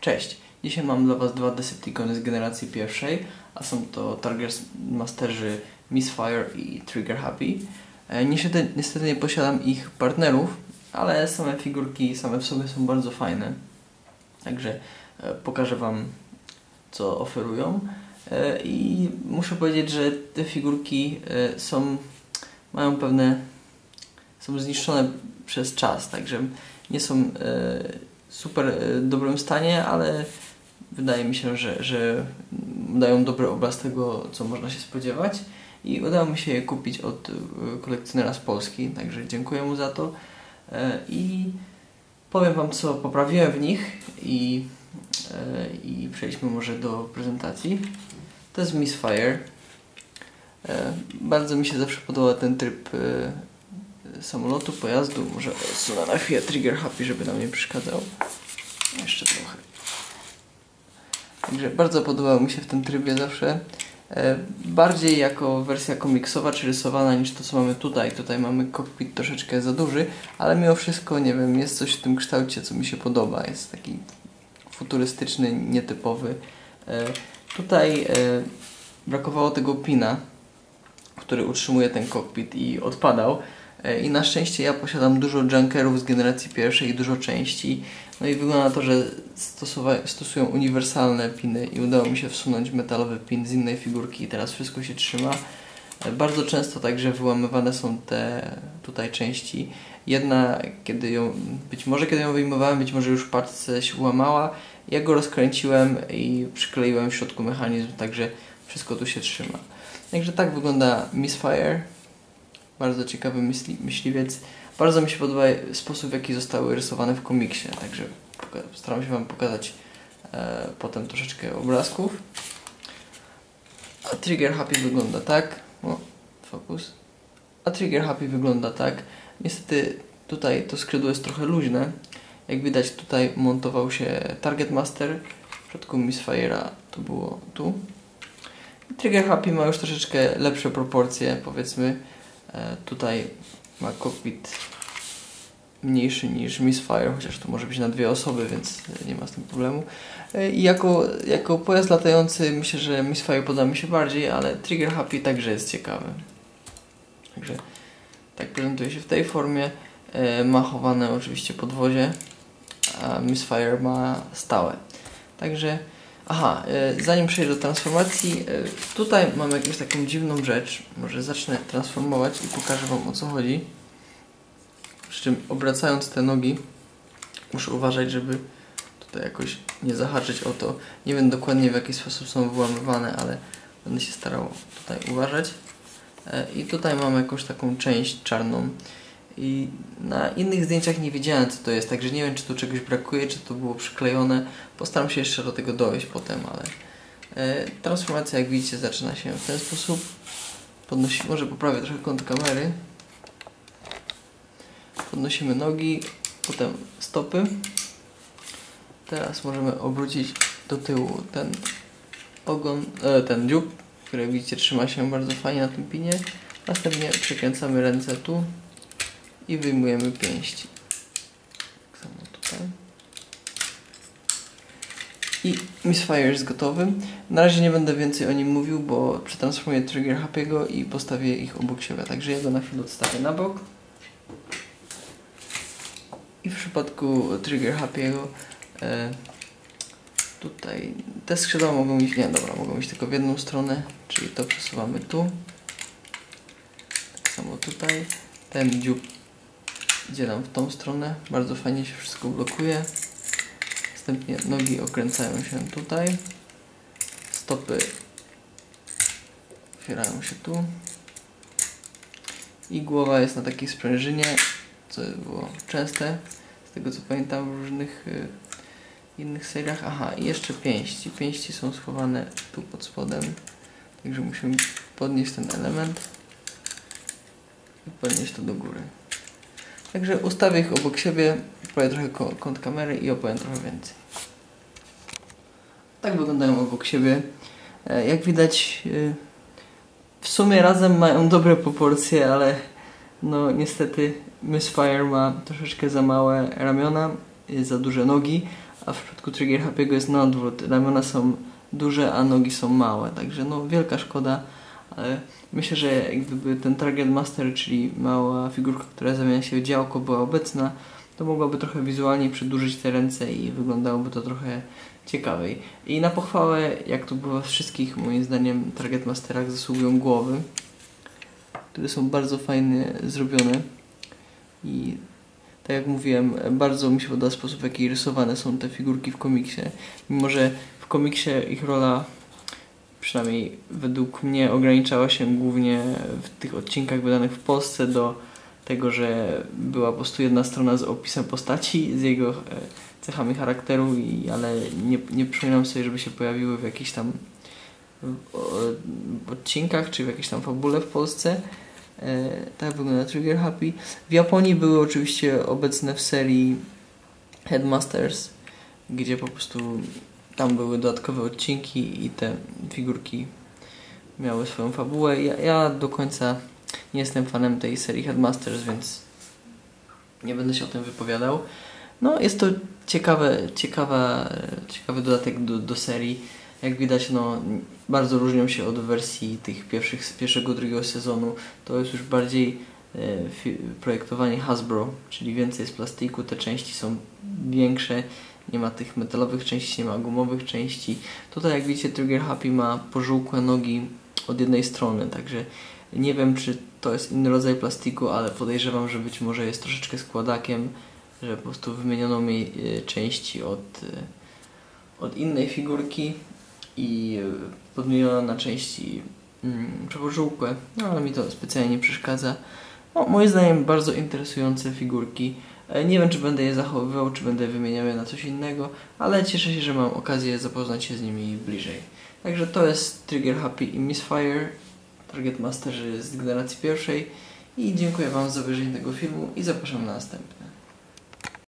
Cześć! Dzisiaj mam dla Was dwa Decepticony z generacji pierwszej, a są to Target Masterzy Missfire i Trigger Happy. Niestety nie posiadam ich partnerów, ale same figurki same w sobie są bardzo fajne. Także pokażę Wam, co oferują. I muszę powiedzieć, że te figurki są zniszczone przez czas, także nie są super dobrym stanie, ale wydaje mi się, że dają dobry obraz tego, co można się spodziewać, i udało mi się je kupić od kolekcjonera z Polski, także dziękuję mu za to i powiem Wam, co poprawiłem w nich i przejdźmy może do prezentacji. To jest Missfire. Bardzo mi się zawsze podobał ten tryb samolotu, pojazdu. Może odsunę na chwilę Trigger Happy, żeby nam nie przeszkadzał. Jeszcze trochę. Także bardzo podobał mi się w tym trybie zawsze. Bardziej jako wersja komiksowa czy rysowana niż to, co mamy tutaj. Tutaj mamy kokpit troszeczkę za duży, ale mimo wszystko, nie wiem, jest coś w tym kształcie, co mi się podoba. Jest taki futurystyczny, nietypowy. Tutaj brakowało tego pina, który utrzymuje ten kokpit, i odpadał. I na szczęście ja posiadam dużo junkerów z generacji pierwszej i dużo części. No i wygląda na to, że stosują uniwersalne piny i udało mi się wsunąć metalowy pin z innej figurki i teraz wszystko się trzyma. Bardzo często także wyłamywane są te tutaj części. Jedna, być może kiedy ją wyjmowałem, być może już w paczce się łamała. Ja go rozkręciłem i przykleiłem w środku mechanizm, także wszystko tu się trzyma. Także tak wygląda Missfire. Bardzo ciekawy myśliwiec. Bardzo mi się podoba sposób, w jaki zostały rysowane w komiksie, także staram się Wam pokazać potem troszeczkę obrazków. A Trigger Happy wygląda tak. O, fokus. A Trigger Happy wygląda tak. Niestety tutaj to skrzydło jest trochę luźne. Jak widać, tutaj montował się Target Master. W przypadku Missfire'a to było tu. Trigger Happy ma już troszeczkę lepsze proporcje, powiedzmy. Tutaj ma kokpit mniejszy niż Missfire, chociaż to może być na dwie osoby, więc nie ma z tym problemu. I jako pojazd latający myślę, że Missfire podoba mi się bardziej, ale Trigger Happy także jest ciekawy. Także tak prezentuje się w tej formie. Ma chowane oczywiście podwozie, a Missfire ma stałe. Także zanim przejdę do transformacji, tutaj mam jakąś taką dziwną rzecz. Może zacznę transformować i pokażę Wam, o co chodzi. Przy czym obracając te nogi muszę uważać, żeby tutaj jakoś nie zahaczyć o to. Nie wiem dokładnie, w jaki sposób są wyłamywane, ale będę się starał tutaj uważać. I tutaj mam jakąś taką część czarną. I na innych zdjęciach nie wiedziałem, co to jest, także nie wiem, czy tu czegoś brakuje, czy to było przyklejone. Postaram się jeszcze do tego dojść potem, ale transformacja, jak widzicie, zaczyna się w ten sposób. Może poprawię trochę kąt kamery. Podnosimy nogi, potem stopy. Teraz możemy obrócić do tyłu ten ogon, ten dziób, który, jak widzicie, trzyma się bardzo fajnie na tym pinie. Następnie przekręcamy ręce tu i wyjmujemy pięści. Tak samo tutaj. I Missfire jest gotowy. Na razie nie będę więcej o nim mówił, bo przetransformuję Trigger Happy'ego i postawię ich obok siebie. Także ja go na chwilę odstawię na bok. I w przypadku Trigger Happy'ego tutaj te skrzydła mogą iść, mogą iść tylko w jedną stronę, czyli to przesuwamy tu. Tak samo tutaj. Ten dziób idzie nam w tą stronę. Bardzo fajnie się wszystko blokuje. Następnie nogi okręcają się tutaj. Stopy otwierają się tu. I głowa jest na takiej sprężynie, co było częste, z tego co pamiętam w różnych innych seriach. I jeszcze pięści. Pięści są schowane tu pod spodem. Także musimy podnieść ten element i podnieść to do góry. Także ustawię ich obok siebie, poprawię trochę kąt kamery i opowiem trochę więcej. Tak wyglądają obok siebie. Jak widać, w sumie razem mają dobre proporcje, ale no niestety Missfire ma troszeczkę za małe ramiona, za duże nogi, a w przypadku Trigger Happy'ego jest na odwrót. Ramiona są duże, a nogi są małe, także no wielka szkoda, ale myślę, że gdyby ten Target Master, czyli mała figurka, która zamienia się w działko, była obecna, to mogłaby trochę wizualnie przedłużyć te ręce i wyglądałoby to trochę ciekawej. I na pochwałę, jak to było w wszystkich, moim zdaniem, Target Masterach, zasługują głowy, które są bardzo fajnie zrobione i tak jak mówiłem, bardzo mi się podoba sposób, w jaki rysowane są te figurki w komiksie. Mimo że w komiksie ich rola, przynajmniej według mnie, ograniczała się głównie w tych odcinkach wydanych w Polsce do tego, że była po prostu jedna strona z opisem postaci, z jego cechami charakteru, ale nie przypominam sobie, żeby się pojawiły w jakichś tam odcinkach, czy w jakiejś tam fabule w Polsce. Tak wygląda Trigger Happy. W Japonii były oczywiście obecne w serii Headmasters, gdzie po prostu tam były dodatkowe odcinki i te figurki miały swoją fabułę. Ja do końca nie jestem fanem tej serii Headmasters, więc nie będę się o tym wypowiadał. No, jest to ciekawy dodatek do serii. Jak widać, no, bardzo różnią się od wersji tych pierwszego, drugiego sezonu. To jest już bardziej projektowanie Hasbro, czyli więcej z plastiku. Te części są większe, nie ma tych metalowych części, nie ma gumowych części. Tutaj, jak widzicie, Trigger Happy ma pożółkłe nogi od jednej strony, także nie wiem, czy to jest inny rodzaj plastiku, ale podejrzewam, że być może jest troszeczkę składakiem, że po prostu wymieniono mi części od innej figurki i podmieniono na części przepożółkłe, no ale mi to specjalnie nie przeszkadza. No, moim zdaniem bardzo interesujące figurki. Nie wiem, czy będę je zachowywał, czy będę wymieniał je na coś innego, ale cieszę się, że mam okazję zapoznać się z nimi bliżej. Także to jest Trigger Happy i Missfire, Target Masterzy z generacji pierwszej i dziękuję Wam za obejrzenie tego filmu i zapraszam na następny.